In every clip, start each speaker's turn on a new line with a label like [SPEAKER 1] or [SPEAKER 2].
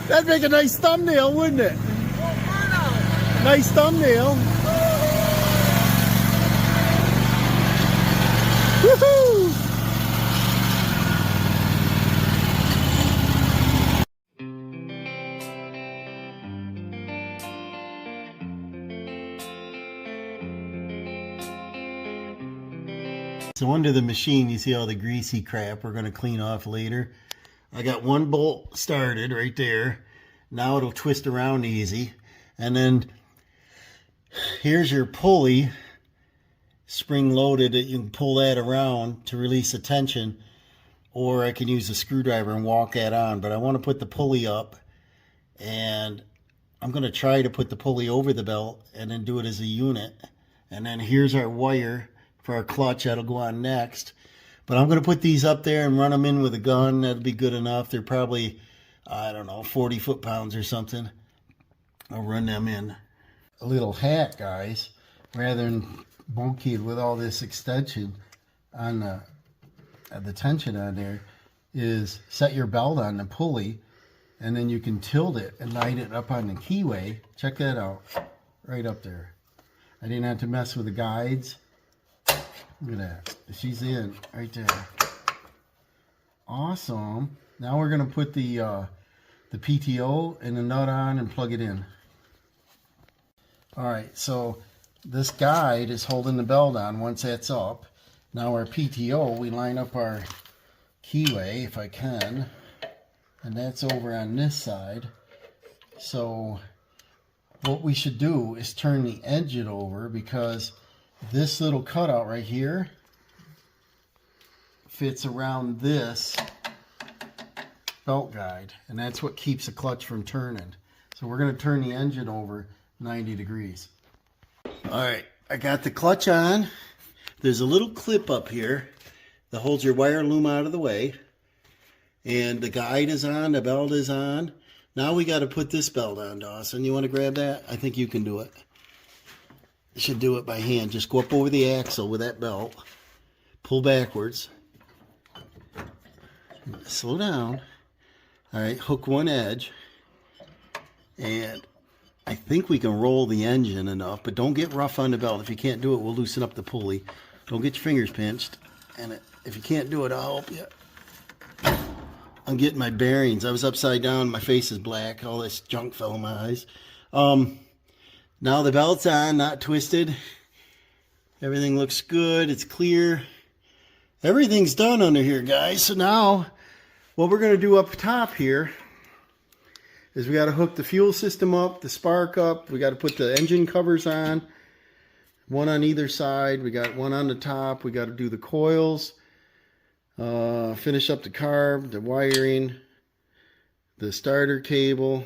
[SPEAKER 1] That'd make a nice thumbnail, wouldn't it? Nice thumbnail. Woohoo! So under the machine, you see all the greasy crap we're going to clean off later. I got one bolt started right there. Now it'll twist around easy. And then here's your pulley, spring loaded. You can pull that around to release the tension, or I can use a screwdriver and walk that on. But I want to put the pulley up, and I'm going to try to put the pulley over the belt and then do it as a unit. And then here's our wire for our clutch. That'll go on next. But I'm going to put these up there and run them in with a gun. That'll be good enough. They're probably, I don't know, 40 foot-pounds or something. I'll run them in. A little hack, guys, rather than bulky with all this extension on the tension on there, is set your belt on the pulley, and then you can tilt it and light it up on the keyway. Check that out, right up there. I didn't have to mess with the guides. Look at that. She's in right there. Awesome. Now we're going to put the PTO and the nut on and plug it in. Alright, so this guide is holding the belt on once that's up. Now our PTO, we line up our keyway if I can. And that's over on this side. So what we should do is turn the engine over, because this little cutout right here fits around this belt guide, and that's what keeps the clutch from turning. So we're going to turn the engine over 90 degrees. Alright, I got the clutch on. There's a little clip up here that holds your wire loom out of the way, and the guide is on, the belt is on. Now we got to put this belt on, Dawson. You want to grab that? I think you can do it. You should do it by hand. Just go up over the axle with that belt. Pull backwards. Slow down. Alright, hook one edge. And I think we can roll the engine enough, but don't get rough on the belt. If you can't do it, we'll loosen up the pulley. Don't get your fingers pinched. And if you can't do it, I'll help you. I'm getting my bearings. I was upside down. My face is black. All this junk fell in my eyes. Now the belt's on, not twisted. Everything looks good. It's clear. Everything's done under here, guys. So now what we're going to do up top here is we got to hook the fuel system up, the spark up. We got to put the engine covers on. One on either side. We got one on the top. We got to do the coils. Finish up the carb, the wiring, the starter cable,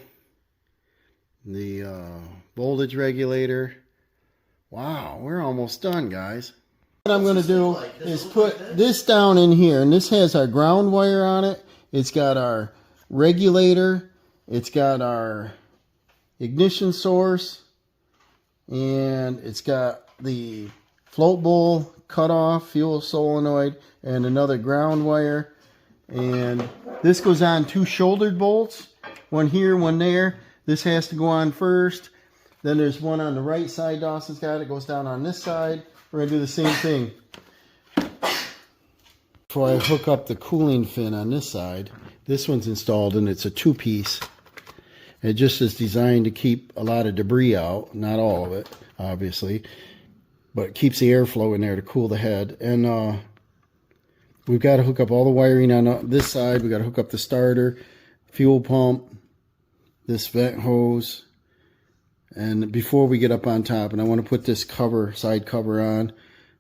[SPEAKER 1] the voltage regulator. Wow, we're almost done, guys. What I'm going to do is put this down in here, and this has our ground wire on it. It's got our regulator, it's got our ignition source, and it's got the float bowl cutoff, fuel solenoid, and another ground wire. And this goes on two shouldered bolts, one here, one there. This has to go on first. Then there's one on the right side. Dawson's got it. Goes down on this side. We're going to do the same thing. Before I hook up the cooling fin on this side, this one's installed, and it's a two-piece. It just is designed to keep a lot of debris out. Not all of it, obviously, but it keeps the airflow in there to cool the head. And we've got to hook up all the wiring on this side. We've got to hook up the starter, fuel pump, this vent hose, and before we get up on top, and I want to put this cover, side cover on.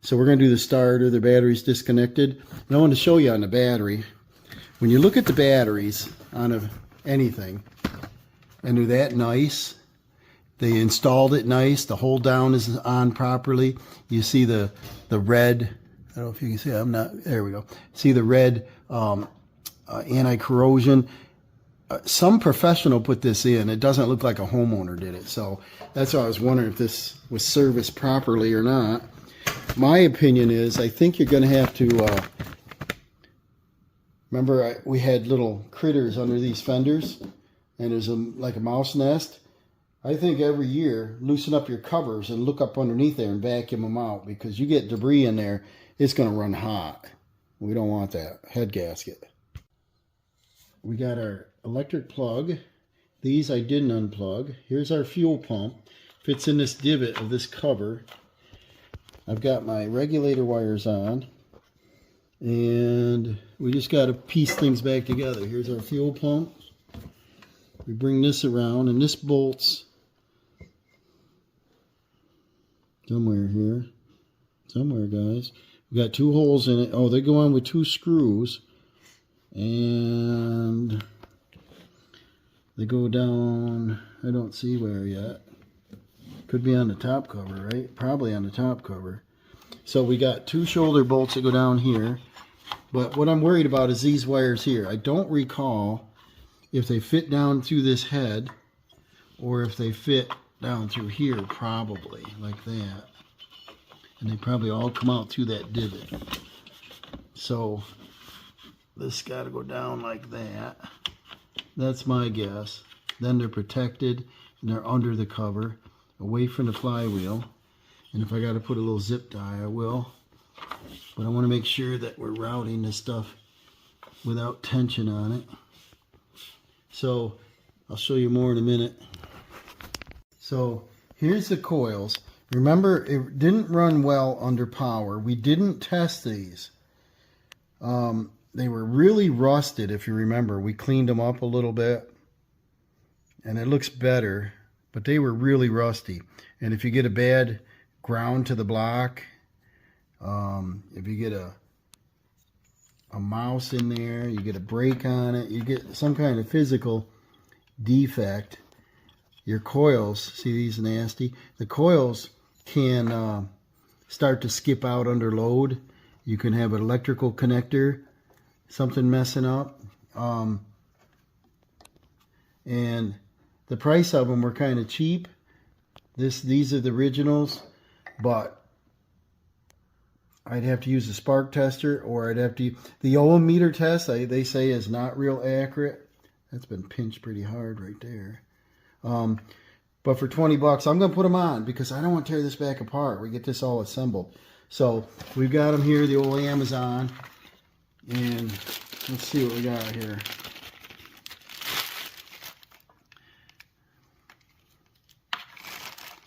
[SPEAKER 1] So we're going to do the starter. The battery's disconnected. And I want to show you on the battery. When you look at the batteries on anything, and they're that nice, they installed it nice, the hold down is on properly. You see the red, I don't know if you can see, there we go. See the red anti-corrosion. Some professional put this in. It doesn't look like a homeowner did it. So that's why I was wondering if this was serviced properly or not. My opinion is I think you're going to have to Remember, we had little critters under these fenders, and there's like a mouse nest. I think every year, loosen up your covers and look up underneath there and vacuum them out, because you get debris in there, it's going to run hot. We don't want that. Head gasket. We got our electric plug. These I didn't unplug. Here's our fuel pump. Fits in this divot of this cover. I've got my regulator wires on. And we just got to piece things back together. Here's our fuel pump. We bring this around, and this bolts somewhere here. Somewhere, guys. We got 2 holes in it. Oh, they go on with 2 screws. And they go down, I don't see where yet. Could be on the top cover, right? Probably on the top cover. So we got 2 shoulder bolts that go down here. But what I'm worried about is these wires here. I don't recall if they fit down through this head or if they fit down through here, probably like that. And they probably all come out through that divot. So this got to go down like that. That's my guess. Then they're protected and they're under the cover, away from the flywheel. And if I got to put a little zip tie, I will. But I want to make sure that we're routing this stuff without tension on it. So I'll show you more in a minute. So here's the coils. Remember, it didn't run well under power. We didn't test these. They were really rusted, if you remember. We cleaned them up a little bit. And it looks better. But they were really rusty. And if you get a bad ground to the block, if you get a mouse in there, you get a break on it, you get some kind of physical defect, your coils, see these nasty? The coils can start to skip out under load. You can have an electrical connector, something messing up. And the price of them were kind of cheap. These are the originals, but I'd have to use a spark tester, or I'd have to... The ohm meter test, they say, is not real accurate. That's been pinched pretty hard right there. But for 20 bucks, I'm going to put them on because I don't want to tear this back apart. We get this all assembled. So we've got them here, the old Amazon. And let's see what we got here.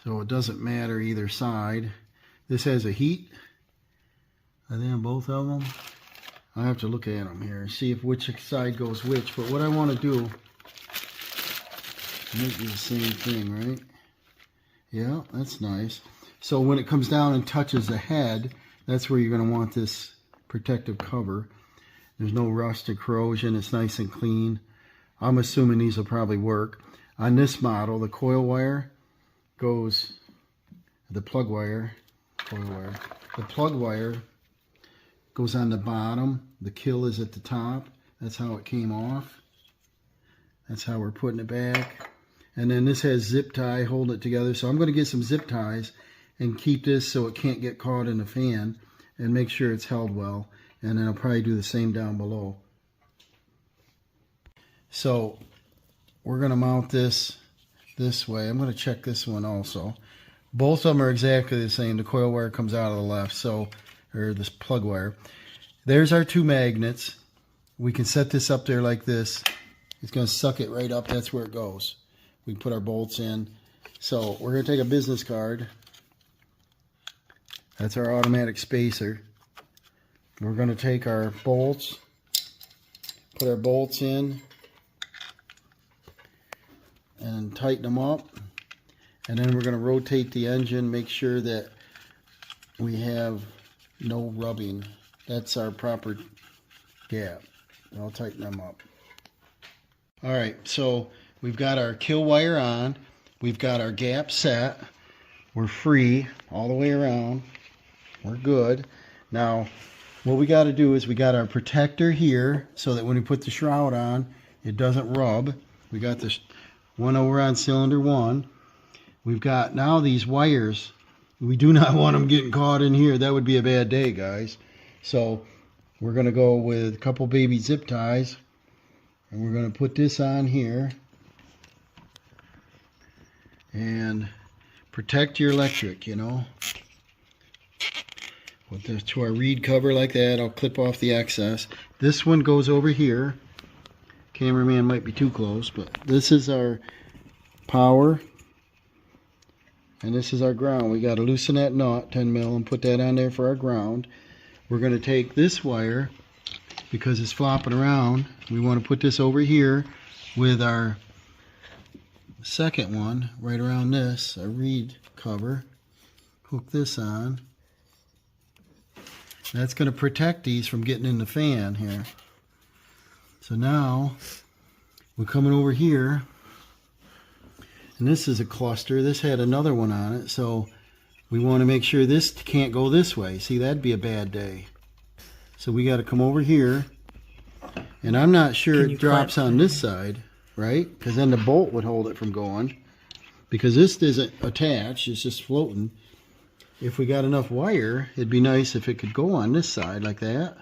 [SPEAKER 1] So it doesn't matter either side. This has a heat, I think, on both of them. I have to look at them here and see if which side goes which. But what I want to do might be the same thing, right? Yeah, that's nice. So when it comes down and touches the head, that's where you're going to want this protective cover. There's no rust or corrosion. It's nice and clean. I'm assuming these will probably work. On this model, the coil wire goes, the plug wire, the plug wire goes on the bottom. The kill is at the top. That's how it came off. That's how we're putting it back. And then this has zip tie holding it together. So I'm going to get some zip ties and keep this so it can't get caught in the fan, and make sure it's held well. And then I'll probably do the same down below. So we're going to mount this way. I'm going to check this one also. Both of them are exactly the same. The coil wire comes out of the left, so, or this plug wire. There's our 2 magnets. We can set this up there like this. It's going to suck it right up. That's where it goes. We can put our bolts in. So we're going to take a business card. That's our automatic spacer. We're going to take our bolts, put our bolts in, and tighten them up. And then we're going to rotate the engine, make sure that we have no rubbing. That's our proper gap. I'll tighten them up. All right, so we've got our kill wire on. We've got our gap set. We're free all the way around. We're good. Now, what we got to do is we got our protector here so that when we put the shroud on, it doesn't rub. We got this one over on cylinder 1. We've got now these wires. We do not want them getting caught in here. That would be a bad day, guys. So we're going to go with a couple baby zip ties, and we're going to put this on here and protect your electric, you know. Put this to our reed cover like that. I'll clip off the excess. This one goes over here. Cameraman might be too close, but this is our power and this is our ground. We got to loosen that nut, 10 mil, and put that on there for our ground. We're going to take this wire, because it's flopping around, we want to put this over here with our second one right around this, a reed cover. Hook this on. That's going to protect these from getting in the fan here. So now we're coming over here, and this is a cluster. This had another one on it, so we want to make sure this can't go this way. See, that'd be a bad day. So we got to come over here, and I'm not sure it drops on this side, right? Because then the bolt would hold it from going. Because this isn't attached, it's just floating. If we got enough wire, it'd be nice if it could go on this side like that.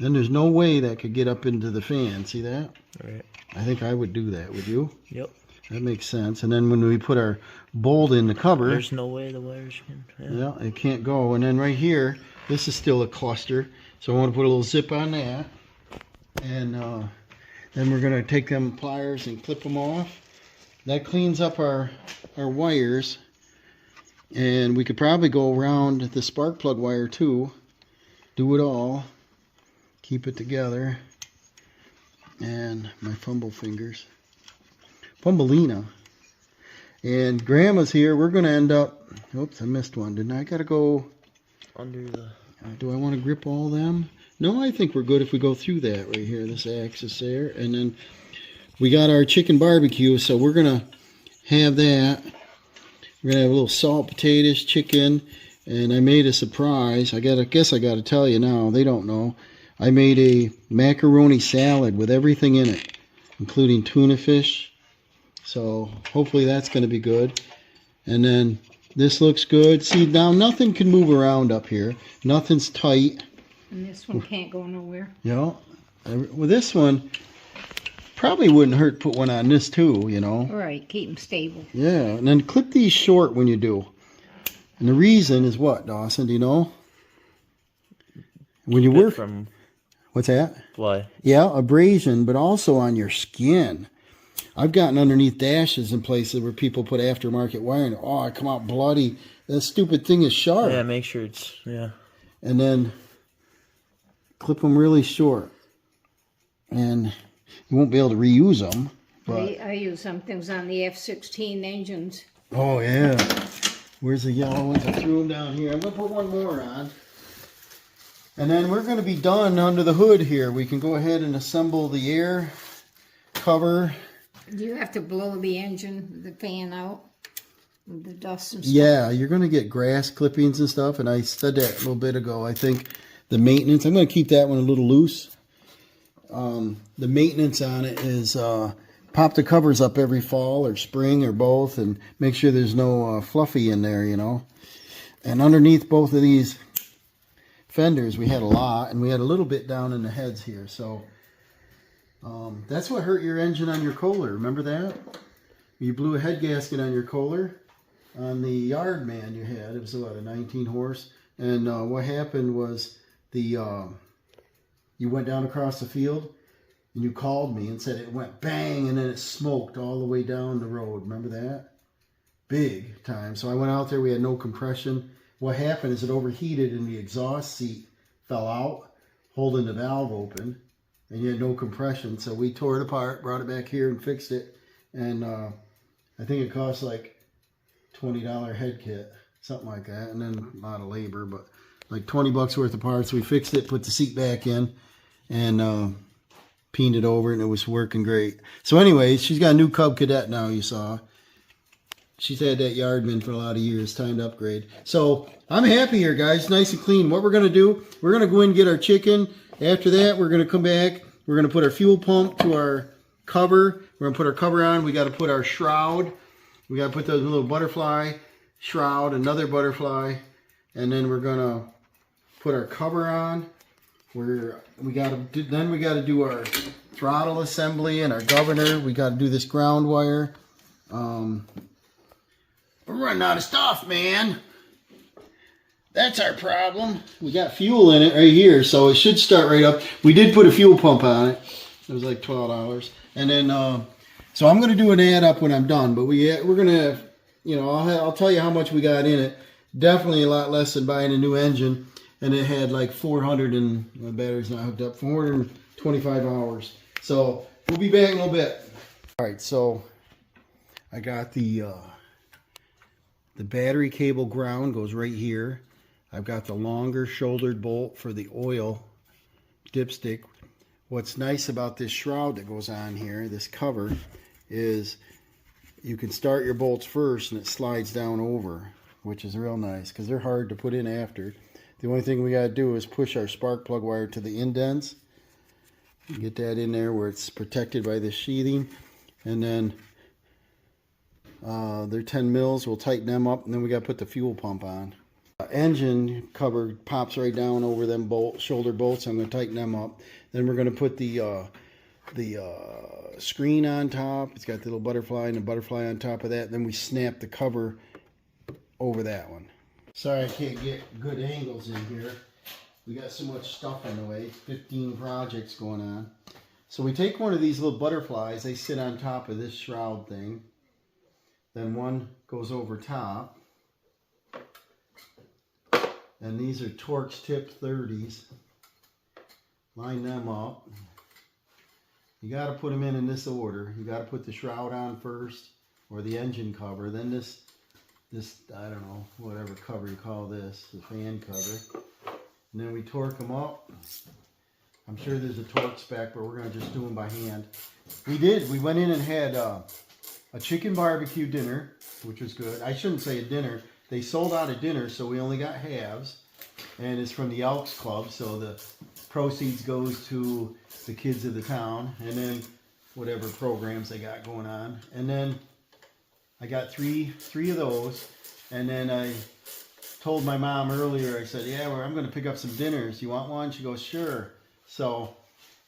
[SPEAKER 1] Then there's no way that could get up into the fan. See that?
[SPEAKER 2] Right.
[SPEAKER 1] I think I would do that. Would you?
[SPEAKER 2] Yep.
[SPEAKER 1] That makes sense. And then when we put our bolt in the cover,
[SPEAKER 2] there's no way the wires can.
[SPEAKER 1] Yeah, it can't go. And then right here, this is still a cluster. So I want to put a little zip on that. And then we're going to take them pliers and clip them off. That cleans up our wires. And we could probably go around the spark plug wire too. Do it all. Keep it together. And my fumble fingers. Fumbleina. And Grandma's here. We're going to end up... Oops, I missed one. Didn't I? I got to go...
[SPEAKER 2] Under the...
[SPEAKER 1] Do I want to grip all them? No, I think we're good if we go through that right here. This axis there. And then we got our chicken barbecue. So we're going to have that. We're going to have a little salt potatoes, chicken. And I made a surprise. I guess I got to tell you now. They don't know. I made a macaroni salad with everything in it, including tuna fish. So hopefully that's going to be good. And then this looks good. See, now nothing can move around up here. Nothing's tight.
[SPEAKER 3] And this one can't go nowhere.
[SPEAKER 1] You know, well, this one probably wouldn't hurt to put one on this too, you know.
[SPEAKER 3] Right, keep them stable.
[SPEAKER 1] Yeah, and then clip these short when you do. And the reason is what, Dawson? Do you know? When you work
[SPEAKER 2] from...
[SPEAKER 1] What's that?
[SPEAKER 2] Why?
[SPEAKER 1] Yeah, abrasion, but also on your skin. I've gotten underneath dashes in places where people put aftermarket wiring. Oh, I come out bloody. That stupid thing is sharp.
[SPEAKER 2] Yeah, make sure it's, yeah.
[SPEAKER 1] And then clip them really short. And you won't be able to reuse them. But...
[SPEAKER 3] I use some things on the F16 engines.
[SPEAKER 1] Oh, yeah. Where's the yellow ones? I threw them down here. I'm going to put one more on. And then we're going to be done under the hood here. We can go ahead and assemble the air cover.
[SPEAKER 3] Do you have to blow the engine, the fan out, with the dust and stuff?
[SPEAKER 1] Yeah, you're going to get grass clippings and stuff. And I said that a little bit ago. I think the maintenance, I'm going to keep that one a little loose. The maintenance on it is pop the covers up every fall or spring or both. And make sure there's no fluffy in there, you know. And underneath both of these fenders we had a lot, and we had a little bit down in the heads here, so that's what hurt your engine on your Kohler. Remember that? You blew a head gasket on your Kohler on the yard man you had. It was what, a 19 horse, and what happened was you went down across the field and you called me and said it went bang and then it smoked all the way down the road. Remember that? Big time. So I went out there, we had no compression. What happened is it overheated and the exhaust seat fell out, holding the valve open, and you had no compression. So we tore it apart, brought it back here and fixed it. And I think it cost like $20 head kit, something like that. And then a lot of labor, but like 20 bucks worth of parts. We fixed it, put the seat back in, and peened it over, and it was working great. So anyways, she's got a new Cub Cadet now, you saw. She's had that Yardman for a lot of years. Time to upgrade. So I'm happy here, guys. Nice and clean. What we're going to do, we're going to go in and get our chicken. After that, we're going to come back. We're going to put our fuel pump to our cover. We're going to put our cover on. We got to put our shroud. We got to put the little butterfly shroud, another butterfly. And then we're going to put our cover on. we got to do our throttle assembly and our governor. We got to do this ground wire. We're running out of stuff, man. That's our problem. We got fuel in it right here, so it should start right up. We did put a fuel pump on it. It was like $12, and then so I'm gonna do an add up when I'm done. But we're gonna, you know, I'll tell you how much we got in it. Definitely a lot less than buying a new engine, and it had like 400 and my battery's not hooked up. 425 hours. So we'll be back in a little bit. All right, so I got the battery cable ground goes right here. I've got the longer shouldered bolt for the oil dipstick. What's nice about this shroud that goes on here, this cover, is you can start your bolts first and it slides down over, which is real nice because they're hard to put in after. The only thing we got to do is push our spark plug wire to the indents. Get that in there where it's protected by this sheathing. And then they're 10 mils. We'll tighten them up, and then we got to put the fuel pump on. Engine cover pops right down over them shoulder bolts. I'm going to tighten them up. Then we're going to put the screen on top. It's got the little butterfly and the butterfly on top of that. Then we snap the cover over that one. Sorry I can't get good angles in here. We got so much stuff in the way. 15 projects going on. So we take one of these little butterflies. They sit on top of this shroud thing. Then one goes over top. And these are Torx Tip 30s. Line them up. You got to put them in this order. You got to put the shroud on first, or the engine cover. Then this I don't know, whatever cover you call this, the fan cover. And then we torque them up. I'm sure there's a torque spec, but we're going to just do them by hand. We went in and had a chicken barbecue dinner, which was good. I shouldn't say a dinner. They sold out a dinner, so we only got halves. And it's from the Elks Club, so the proceeds goes to the kids of the town. And then whatever programs they got going on. And then I got three of those. And then I told my mom earlier, I said, yeah, well, I'm going to pick up some dinners. You want one? She goes, sure. So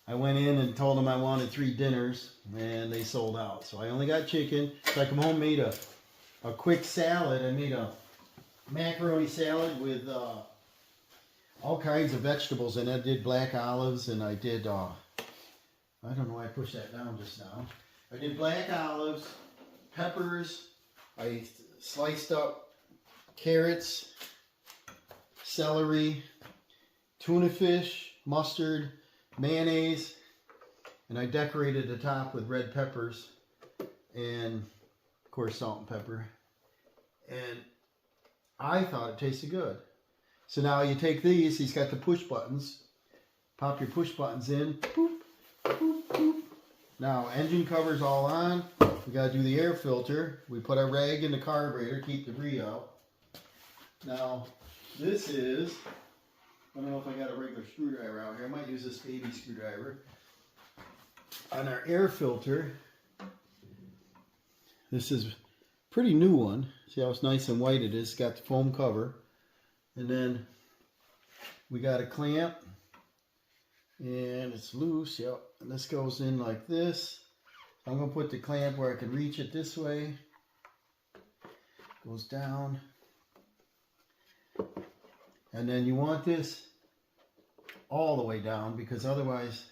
[SPEAKER 1] I went in and told them I wanted 3 dinners, and they sold out. So I only got chicken. So I come home, made a quick salad. I made a macaroni salad with all kinds of vegetables, and I did black olives, and I did, I don't know why I pushed that down just now. I did black olives, peppers, I sliced up carrots, celery, tuna fish, mustard, mayonnaise, and I decorated the top with red peppers and, of course, salt and pepper. And I thought it tasted good. So now you take these, he's got the push buttons, pop your push buttons in, boop, boop, boop. Now, engine cover's all on. We got to do the air filter. We put our rag in the carburetor, keep debris out. Now, this is, I don't know if I got a regular screwdriver out here. I might use this baby screwdriver. On our air filter, this is a pretty new one. See how it's nice and white it is. It's got the foam cover. And then we got a clamp. And it's loose, yep. And this goes in like this. I'm going to put the clamp where I can reach it this way. Goes down. And then you want this all the way down, because otherwise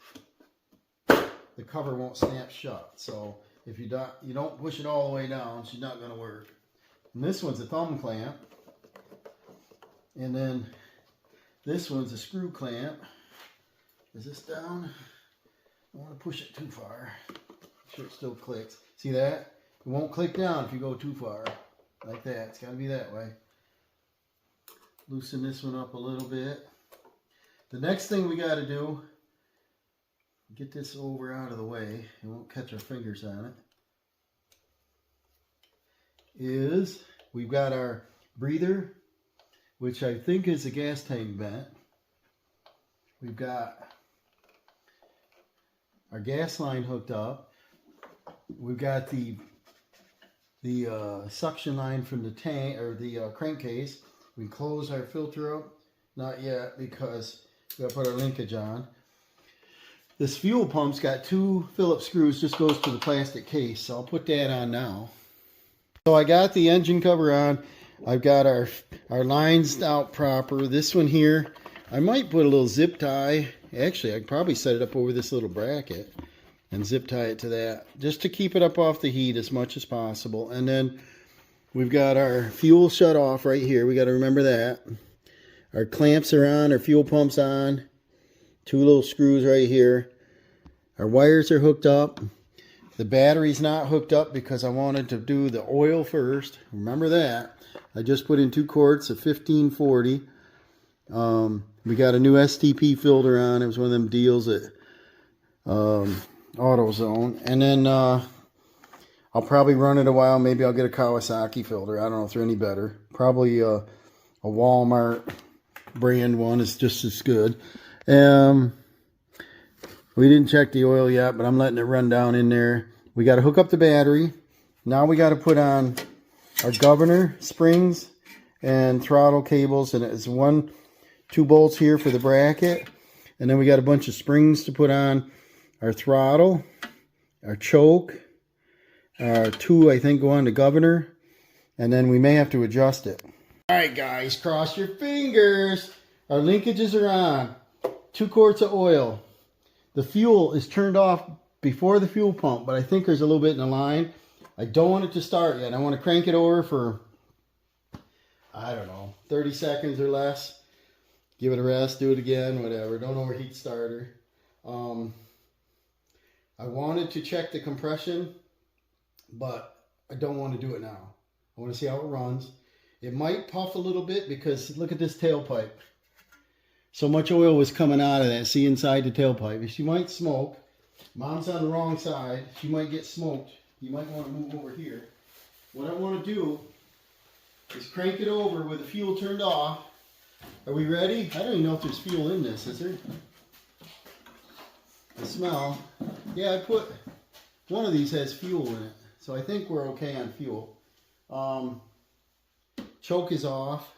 [SPEAKER 1] the cover won't snap shut. So if you don't push it all the way down, she's not going to work. And this one's a thumb clamp. And then this one's a screw clamp. Is this down? I don't want to push it too far. Make sure it still clicks. See that? It won't click down if you go too far. Like that. It's got to be that way. Loosen this one up a little bit. The next thing we got to do, get this over out of the way, it won't catch our fingers on it, is we've got our breather, which I think is a gas tank vent. We've got our gas line hooked up. We've got the suction line from the tank, or the crankcase. We close our filter up. Not yet, because We gotta put our linkage on. This fuel pump's got 2 Phillips screws, just goes to the plastic case. So I'll put that on now. So I got the engine cover on. I've got our lines out proper. This one here, I might put a little zip tie. Actually, I could probably set it up over this little bracket and zip tie it to that, just to keep it up off the heat as much as possible. And then we've got our fuel shut off right here. We got to remember that. Our clamps are on, our fuel pump's on. 2 little screws right here. Our wires are hooked up. The battery's not hooked up because I wanted to do the oil first. Remember that. I just put in 2 quarts of 1540. We got a new STP filter on. It was one of them deals at AutoZone. And then I'll probably run it a while. Maybe I'll get a Kawasaki filter. I don't know if they're any better. Probably a Walmart brand one is just as good. We didn't check the oil yet, but I'm letting it run down in there. We got to hook up the battery. Now we got to put on our governor springs and throttle cables, and it's 2 bolts here for the bracket, and then we got a bunch of springs to put on our throttle, our choke, our 2 I think go on the governor, and then we may have to adjust it. All right, guys, cross your fingers. Our linkages are on. 2 quarts of oil. The fuel is turned off before the fuel pump, but I think there's a little bit in the line. I don't want it to start yet. I want to crank it over for, I don't know, 30 seconds or less. Give it a rest, do it again, whatever. Don't overheat the starter. I wanted to check the compression, but I don't want to do it now. I want to see how it runs. It might puff a little bit because look at this tailpipe. So much oil was coming out of that. See inside the tailpipe. She might smoke. Mom's on the wrong side. She might get smoked. You might want to move over here. What I want to do is crank it over with the fuel turned off. Are we ready? I don't even know if there's fuel in this, is there? The smell. Yeah, I put, one of these has fuel in it. So I think we're okay on fuel. Choke is off.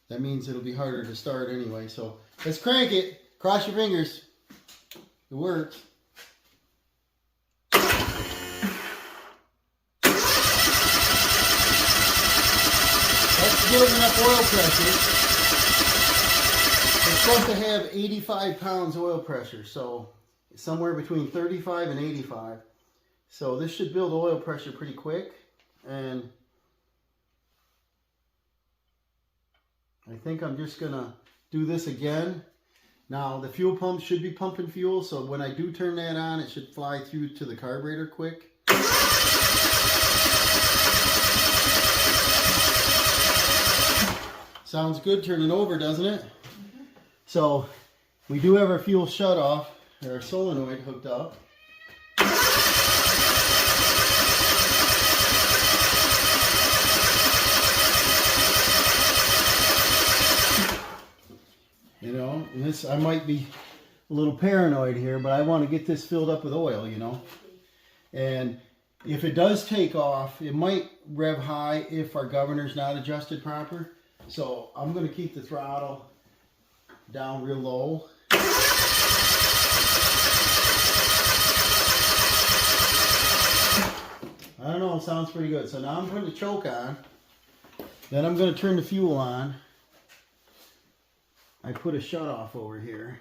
[SPEAKER 1] That means it'll be harder to start anyway. So let's crank it. Cross your fingers. It works. That's good enough oil pressure. It's supposed to have 85 pounds oil pressure. So somewhere between 35 and 85. So this should build oil pressure pretty quick. And I think I'm just gonna do this again. Now the fuel pump should be pumping fuel, so when I do turn that on, it should fly through to the carburetor quick. Sounds good turning over, doesn't it? So we do have our fuel shut off, our solenoid hooked up. You know, and this, I might be a little paranoid here, but I want to get this filled up with oil, you know. And if it does take off, it might rev high if our governor's not adjusted proper. So I'm going to keep the throttle down real low. I don't know, it sounds pretty good. So now I'm putting the choke on. Then I'm going to turn the fuel on. I put a shut off over here.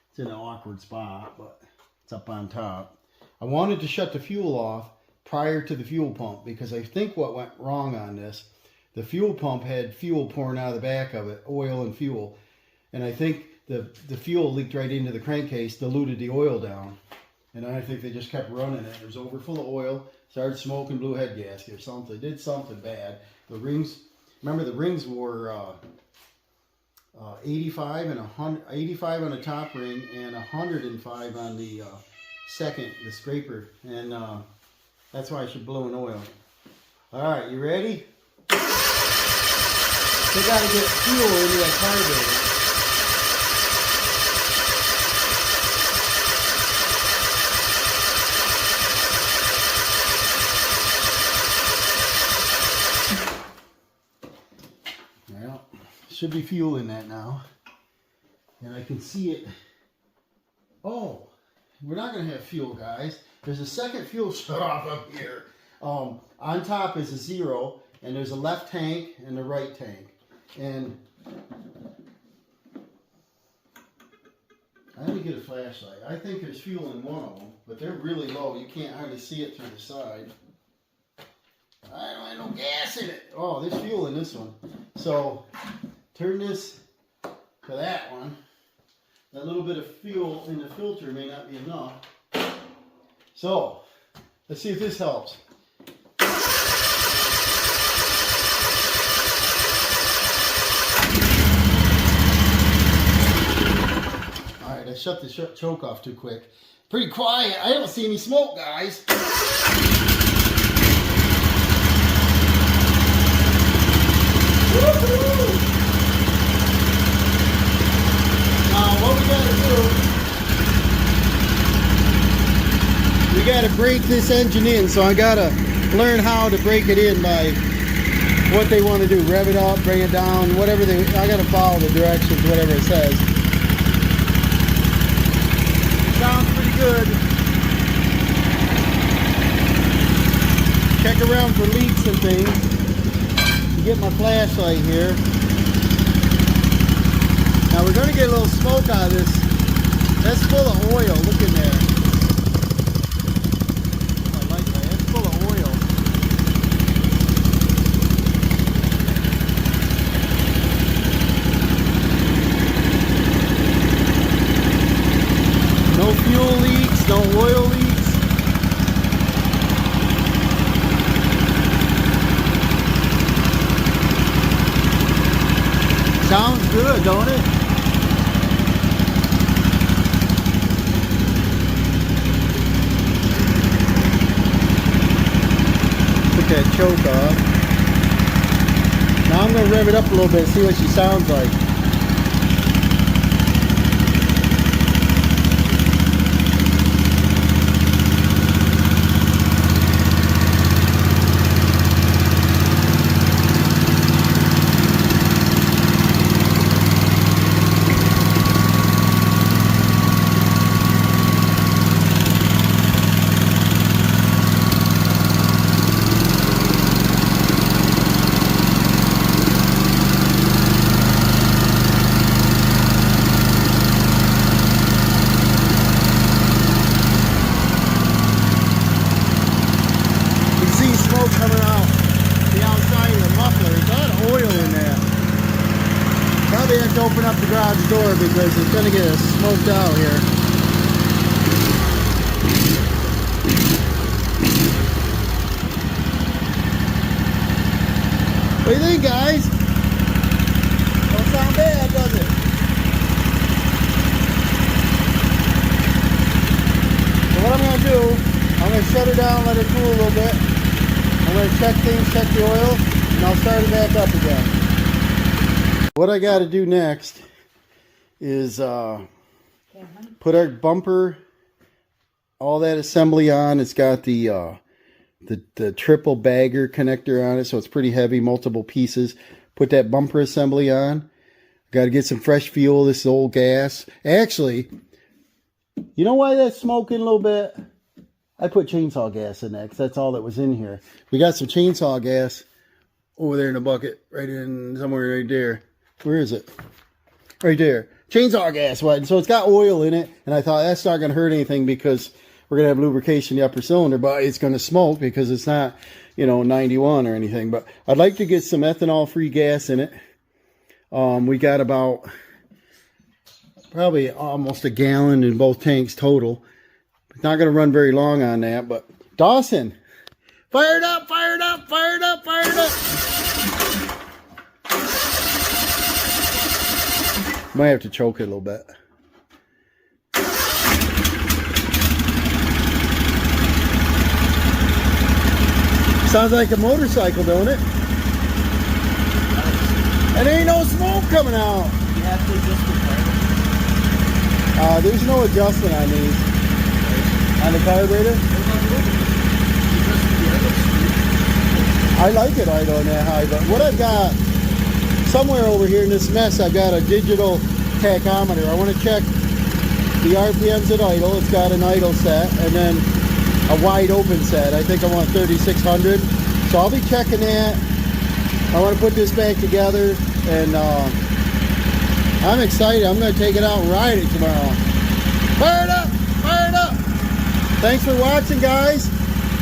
[SPEAKER 1] It's in an awkward spot, but it's up on top. I wanted to shut the fuel off prior to the fuel pump because I think what went wrong on this, the fuel pump had fuel pouring out of the back of it, oil and fuel. And I think the fuel leaked right into the crankcase, diluted the oil down. And I think they just kept running it. It was over full of oil, started smoking, blew head gasket or something. They did something bad. The rings, remember the rings were 85 and 100, 85 on the top ring and 105 on the second, the scraper, and that's why I should blow in oil. All right, you ready? They got to get fuel into that carburetor. Well, should be fuel in that now. and I can see it. Oh, we're not going to have fuel, guys. There's a second fuel shut off up here. On top is a 0, and there's a left tank and a right tank. And I didn't get a flashlight. I think there's fuel in one of them, but they're really low. You can't hardly see it through the side. I don't have no gas in it. Oh, there's fuel in this one. So turn this to that one. That little bit of fuel in the filter may not be enough. So let's see if this helps. All right, I shut the choke off too quick. Pretty quiet. I don't see any smoke, guys. What we gotta do, we gotta break this engine in, so I gotta learn how to break it in by what they want to do. Rev it up, bring it down, whatever I gotta follow the directions, whatever it says. It sounds pretty good. Check around for leaks and things. Get my flashlight here. Now we're going to get a little smoke out of this. That's full of oil. Look in there. I like that. That's full of oil. No fuel leaks, no oil leaks. Sounds good, don't it? Put that choke off. Now I'm going to rev it up a little bit, see what she sounds like. Coming out the outside of the muffler. There's a lot of oil in there. Probably have to open up the garage door because it's going to get smoked out here. What do you think, guys? Don't sound bad, does it? So what I'm going to do, I'm going to shut her down, let her cool a little bit. I'm going to check things, check the oil, and I'll start it back up again. What I got to do next is put our bumper, all that assembly on. It's got the triple bagger connector on it, so it's pretty heavy, multiple pieces. Put that bumper assembly on. Got to get some fresh fuel. This is old gas. Actually, you know why that's smoking a little bit? I put chainsaw gas in that because that's all that was in here. We got some chainsaw gas over there in the bucket, right in somewhere right there. Where is it? Right there. Chainsaw gas. So it's got oil in it, and I thought that's not going to hurt anything because we're going to have lubrication in the upper cylinder, but it's going to smoke because it's not, 91 or anything. But I'd like to get some ethanol-free gas in it. We got about probably almost a gallon in both tanks total. Not going to run very long on that, but Dawson, fire it up, fire it up, fire it up, fire it up. Might have to choke it a little bit. Sounds like a motorcycle, don't it? And there ain't no smoke coming out.
[SPEAKER 2] You have to adjust the carburetor.
[SPEAKER 1] There's no adjustment on these. On the carburetor? I like it idle on that high, but what I've got somewhere over here in this mess, I've got a digital tachometer. I want to check the RPMs at idle. It's got an idle set and then a wide open set. I think I want 3600. So I'll be checking that. I want to put this back together, and I'm excited. I'm going to take it out and ride it tomorrow. Fire it up! Fire it up! Thanks for watching, guys.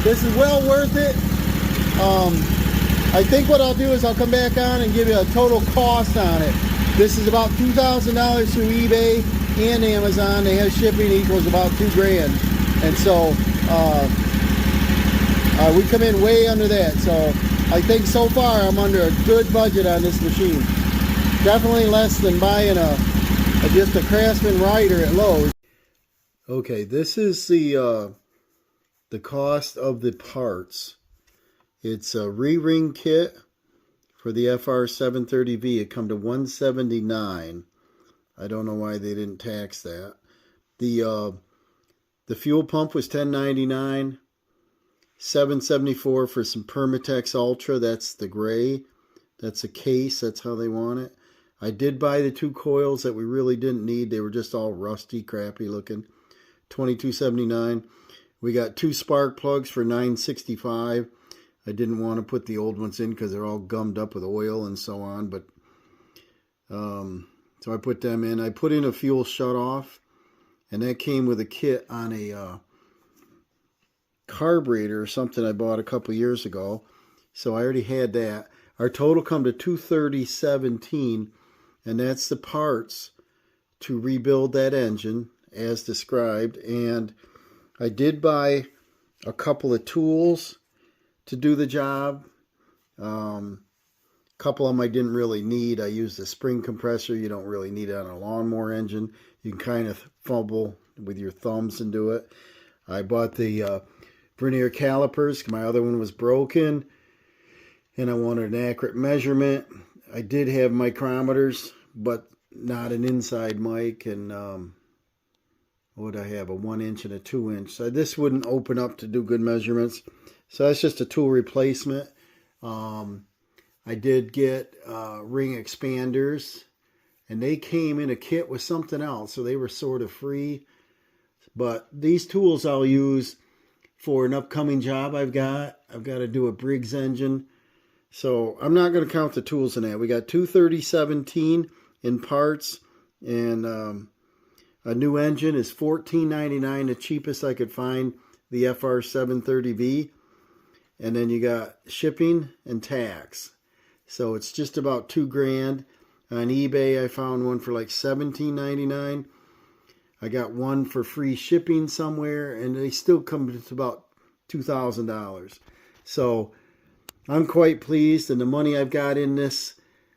[SPEAKER 1] This is well worth it. I think what I'll do is I'll come back on and give you a total cost on it. This is about $2,000 through eBay and Amazon. They have shipping equals about $2,000, and so we come in way under that. So I think so far I'm under a good budget on this machine. Definitely less than buying just a Craftsman rider at Lowe's. Okay, this is the cost of the parts. It's a re-ring kit for the FR730V. It come to $179. I don't know why they didn't tax that. The fuel pump was $10.99. $7.74 for some Permatex Ultra. That's the gray. That's a case. That's how they want it. I did buy the 2 coils that we really didn't need. They were just all rusty, crappy looking. $22.79. We got 2 spark plugs for $9.65. I didn't want to put the old ones in because they're all gummed up with oil and so on. But so I put them in. I put in a fuel shutoff, and that came with a kit on a Carburetor or something I bought a couple years ago. So I already had that. Our total come to $230.17, and that's the parts to rebuild that engine as described. And I did buy a couple of tools to do the job. A couple of them I didn't really need. I used a spring compressor. You don't really need it on a lawnmower engine. You can kind of fumble with your thumbs and do it. I bought the vernier calipers. My other one was broken, and I wanted an accurate measurement. I did have micrometers, but not an inside mic. And what would I have? A 1-inch and a 2-inch. So this wouldn't open up to do good measurements. So that's just a tool replacement. I did get ring expanders, and they came in a kit with something else, so they were sort of free. But these tools I'll use for an upcoming job I've got. I've got to do a Briggs engine. So I'm not going to count the tools in that. We got $230.17 in parts, and a new engine is $14.99, the cheapest I could find, the FR730V. And then you got shipping and tax. So it's just about $2,000. On eBay I found one for like $17.99. I got one for free shipping somewhere, and they still come to about $2,000. So I'm quite pleased, and the money I've got in this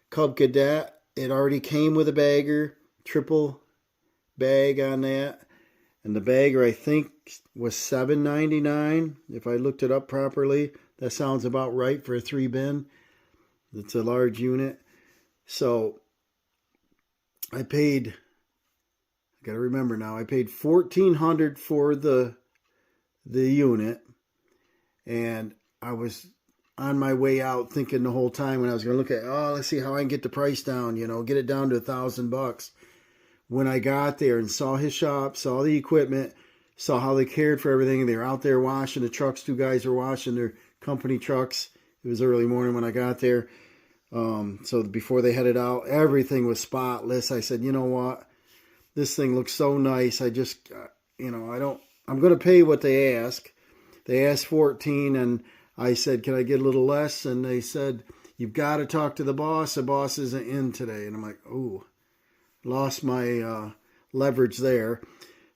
[SPEAKER 1] Cub Cadet, it already came with a bagger, triple bag on that. And the bagger, I think, was $7.99, if I looked it up properly. That sounds about right for a 3-bin. It's a large unit. So I paid, I got to remember now, I paid $1,400 for the unit. And I was on my way out thinking the whole time when I was going to look at, oh, let's see how I can get the price down, you know, get it down to $1,000. When I got there and saw his shop, saw the equipment, saw how they cared for everything, they were out there washing the trucks. 2 guys were washing their company trucks. It was early morning when I got there. So before they headed out, everything was spotless. I said, you know what? This thing looks so nice. I just, I'm going to pay what they ask. They asked $14, and I said, can I get a little less? And they said, you've got to talk to the boss. The boss isn't in today. And I'm like, ooh. Lost my leverage there.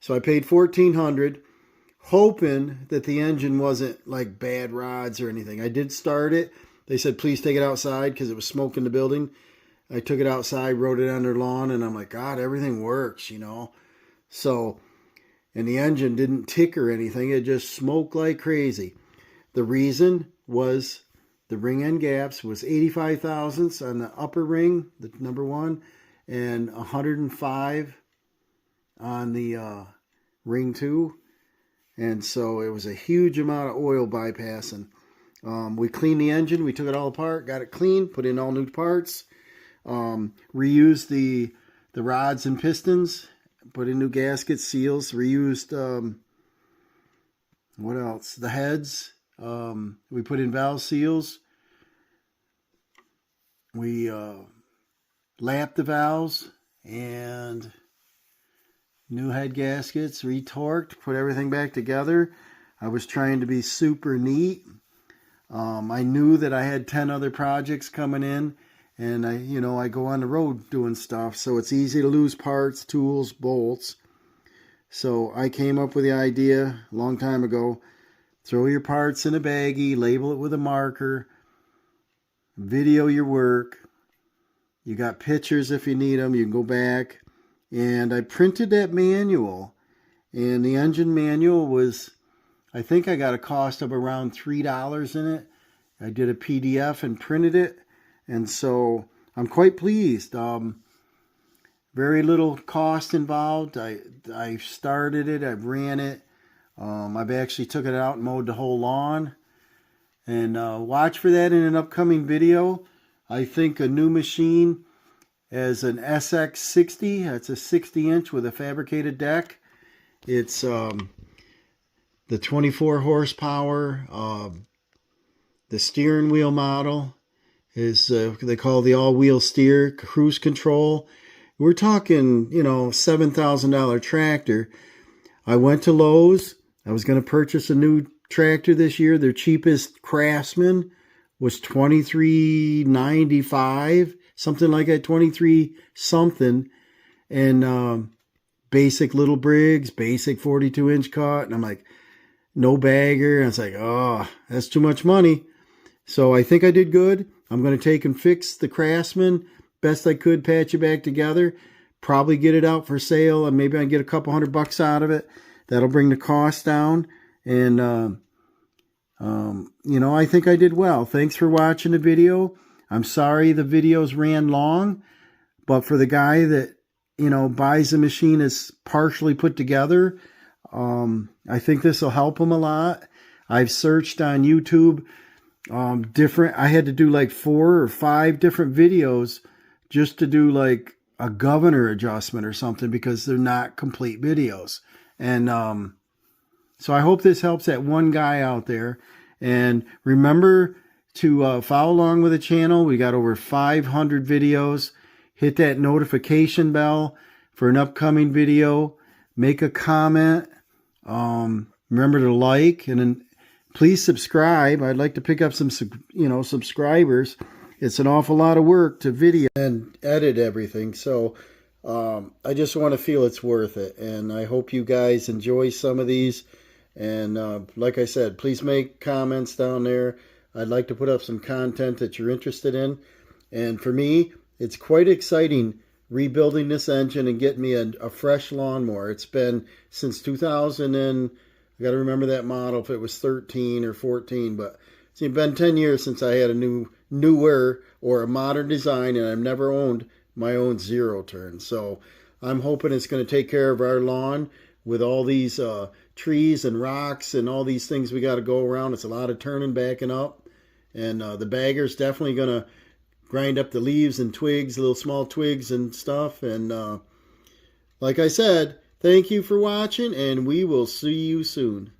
[SPEAKER 1] So I paid $1,400, hoping that the engine wasn't like bad rods or anything. I did start it. They said, please take it outside because it was smoke in the building. I took it outside, rode it on their lawn, and I'm like, God, everything works, you know. So, and the engine didn't tick or anything. It just smoked like crazy. The reason was the ring end gaps was 85 thousandths on the upper ring, the number 1, and 105 on the ring 2. And so it was a huge amount of oil bypassing. We cleaned the engine. We took it all apart, got it clean, put in all new parts, reused the the rods and pistons, put in new gaskets, seals, reused, what else? The heads. We put in valve seals. We lapped the valves and new head gaskets, retorqued, put everything back together. I was trying to be super neat. I knew that I had 10 other projects coming in, and I go on the road doing stuff, so it's easy to lose parts, tools, bolts. So I came up with the idea a long time ago. Throw your parts in a baggie, label it with a marker, video your work. You got pictures if you need them, you can go back. And I printed that manual, and the engine manual was, I think I got a cost of around $3 in it. I did a PDF and printed it, and so I'm quite pleased. Very little cost involved. I started it, I ran it. I've actually took it out and mowed the whole lawn. And watch for that in an upcoming video. I think a new machine as an Sx60. That's a 60-inch with a fabricated deck. It's the 24 horsepower. The steering wheel model is they call the all-wheel steer, cruise control. We're talking, $7,000 tractor. I went to Lowe's. I was going to purchase a new tractor this year. Their cheapest Craftsman was $23.95, something like that, 23 something. And basic little Briggs, basic 42-inch cut. And I'm like, no bagger. And I was like, oh, that's too much money. So I think I did good. I'm going to take and fix the Craftsman best I could, patch it back together, probably get it out for sale, and maybe I can get a couple $100 out of it. That'll bring the cost down. And, I think I did well. Thanks for watching the video. I'm sorry the videos ran long, but for the guy that, buys the machine as partially put together, I think this will help him a lot. I've searched on YouTube, I had to do like 4 or 5 different videos just to do like a governor adjustment or something, because they're not complete videos. And so I hope this helps that one guy out there. And remember to follow along with the channel. We got over 500 videos. Hit that notification bell for an upcoming video. Make a comment. Remember to like, and then please subscribe. I'd like to pick up some, subscribers. It's an awful lot of work to video and edit everything. So I just want to feel it's worth it. And I hope you guys enjoy some of these. And like I said, please make comments down there. I'd like to put up some content that you're interested in. And for me, it's quite exciting rebuilding this engine and getting me a fresh lawnmower. It's been since 2000 and I got to remember that model, if it was 13 or 14, but it's been 10 years since I had a newer or a modern design, and I've never owned my own zero turn. So I'm hoping it's going to take care of our lawn with all these trees and rocks and all these things we got to go around. It's a lot of turning, backing up, and the bagger's definitely going to grind up the leaves and twigs, little small twigs and stuff. And like I said, thank you for watching, and we will see you soon.